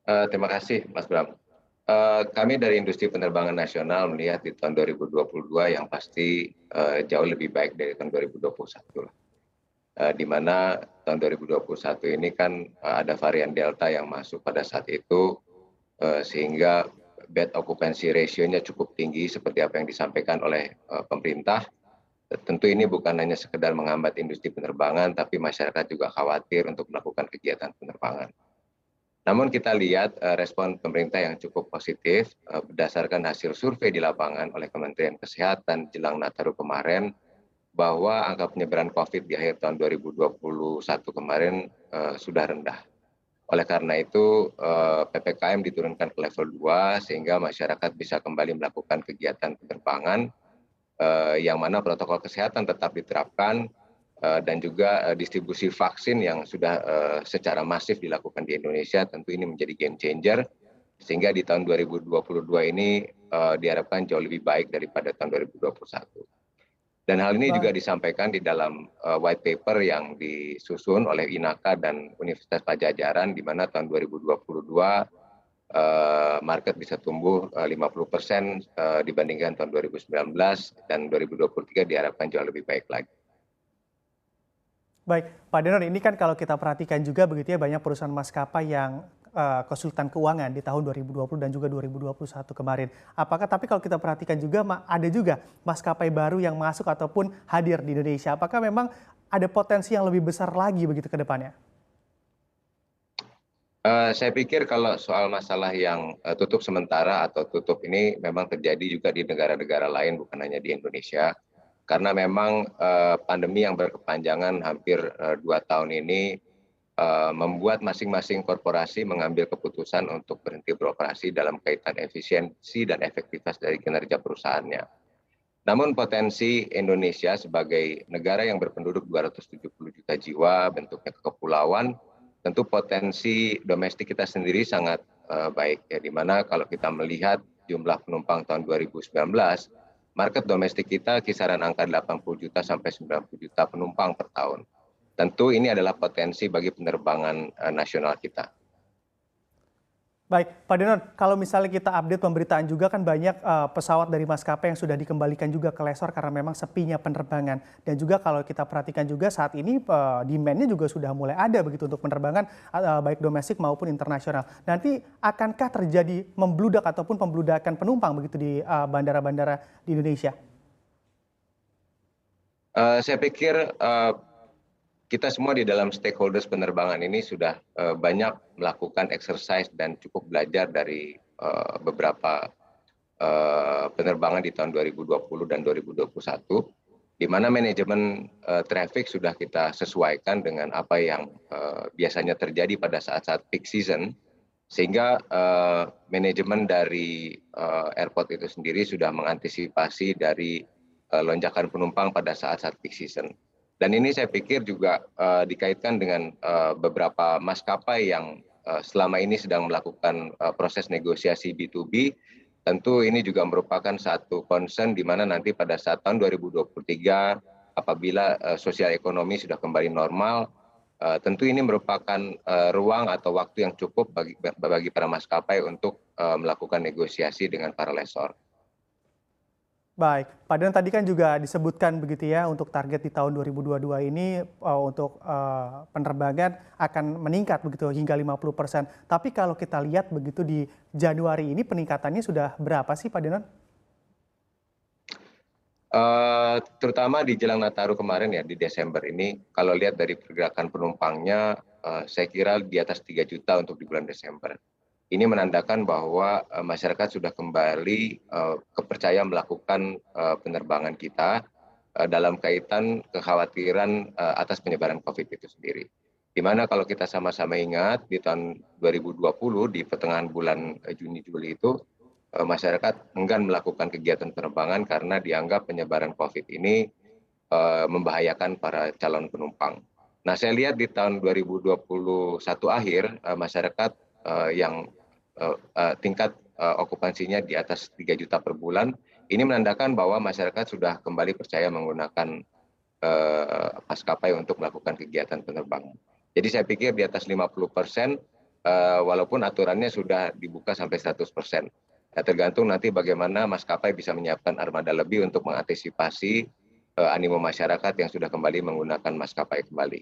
Terima kasih Mas Bram. Kami dari industri penerbangan nasional melihat di tahun 2022 yang pasti jauh lebih baik dari tahun 2021 lah. Di mana tahun 2021 ini kan ada varian Delta yang masuk pada saat itu, sehingga bed occupancy ratio-nya cukup tinggi seperti apa yang disampaikan oleh pemerintah. Tentu ini bukan hanya sekedar menghambat industri penerbangan, tapi masyarakat juga khawatir untuk melakukan kegiatan penerbangan. Namun kita lihat respon pemerintah yang cukup positif berdasarkan hasil survei di lapangan oleh Kementerian Kesehatan jelang Nataru kemarin, bahwa angka penyebaran COVID di akhir tahun 2021 kemarin sudah rendah. Oleh karena itu PPKM diturunkan ke level 2 sehingga masyarakat bisa kembali melakukan kegiatan penerbangan, yang mana protokol kesehatan tetap diterapkan, dan juga distribusi vaksin yang sudah secara masif dilakukan di Indonesia, tentu ini menjadi game changer, sehingga di tahun 2022 ini diharapkan jauh lebih baik daripada tahun 2021. Dan hal ini juga Baik. disampaikan di dalam white paper yang disusun oleh INAKA dan Universitas Padjadjaran, di mana tahun 2022 market bisa tumbuh 50% dibandingkan tahun 2019, dan 2023 diharapkan jauh lebih baik lagi. Baik, Pak Denon, ini kan kalau kita perhatikan juga begitu ya, banyak perusahaan maskapai yang kesulitan keuangan di tahun 2020 dan juga 2021 kemarin. Tapi kalau kita perhatikan juga ada juga maskapai baru yang masuk ataupun hadir di Indonesia. Apakah memang ada potensi yang lebih besar lagi begitu ke depannya? Saya pikir kalau soal masalah yang tutup sementara atau tutup ini memang terjadi juga di negara-negara lain, bukan hanya di Indonesia. Karena memang pandemi yang berkepanjangan hampir 2 tahun ini membuat masing-masing korporasi mengambil keputusan untuk berhenti beroperasi dalam kaitan efisiensi dan efektivitas dari kinerja perusahaannya. Namun potensi Indonesia sebagai negara yang berpenduduk 270 juta jiwa, bentuknya kepulauan, tentu potensi domestik kita sendiri sangat baik, ya, di mana kalau kita melihat jumlah penumpang tahun 2019, market domestik kita kisaran angka 80 juta sampai 90 juta penumpang per tahun. Tentu ini adalah potensi bagi penerbangan nasional kita. Baik, Pak Denon, kalau misalnya kita update pemberitaan juga kan banyak pesawat dari maskapai yang sudah dikembalikan juga ke lessor karena memang sepinya penerbangan. Dan juga kalau kita perhatikan juga saat ini demand-nya juga sudah mulai ada begitu untuk penerbangan baik domestik maupun internasional. Nanti akankah terjadi membludak ataupun pembludakan penumpang begitu di bandara-bandara di Indonesia? Saya pikir kita semua di dalam stakeholders penerbangan ini sudah banyak melakukan exercise dan cukup belajar dari beberapa penerbangan di tahun 2020 dan 2021, di mana manajemen traffic sudah kita sesuaikan dengan apa yang biasanya terjadi pada saat-saat peak season, sehingga manajemen dari airport itu sendiri sudah mengantisipasi dari lonjakan penumpang pada saat-saat peak season. Dan ini saya pikir juga dikaitkan dengan beberapa maskapai yang selama ini sedang melakukan proses negosiasi B2B. Tentu ini juga merupakan satu concern di mana nanti pada saat tahun 2023 apabila sosial ekonomi sudah kembali normal, tentu ini merupakan ruang atau waktu yang cukup bagi para maskapai untuk melakukan negosiasi dengan para lessor. Baik, Pak Denon, tadi kan juga disebutkan begitu ya untuk target di tahun 2022 ini untuk penerbangan akan meningkat begitu hingga 50%. Tapi kalau kita lihat begitu di Januari ini peningkatannya sudah berapa sih Pak Denon? Terutama di jelang Nataru kemarin ya, di Desember ini, kalau lihat dari pergerakan penumpangnya, saya kira di atas 3 juta untuk di bulan Desember. Ini menandakan bahwa masyarakat sudah kembali kepercaya melakukan penerbangan kita dalam kaitan kekhawatiran atas penyebaran COVID itu sendiri. Di mana kalau kita sama-sama ingat di tahun 2020 di pertengahan bulan Juni Juli itu masyarakat enggan melakukan kegiatan penerbangan karena dianggap penyebaran COVID ini membahayakan para calon penumpang. Nah, saya lihat di tahun 2021 akhir masyarakat yang tingkat okupansinya di atas 3 juta per bulan, ini menandakan bahwa masyarakat sudah kembali percaya menggunakan maskapai untuk melakukan kegiatan penerbangan. Jadi saya pikir di atas 50% walaupun aturannya sudah dibuka sampai 100%. Ya, tergantung nanti bagaimana maskapai bisa menyiapkan armada lebih untuk mengantisipasi animo masyarakat yang sudah kembali menggunakan maskapai kembali.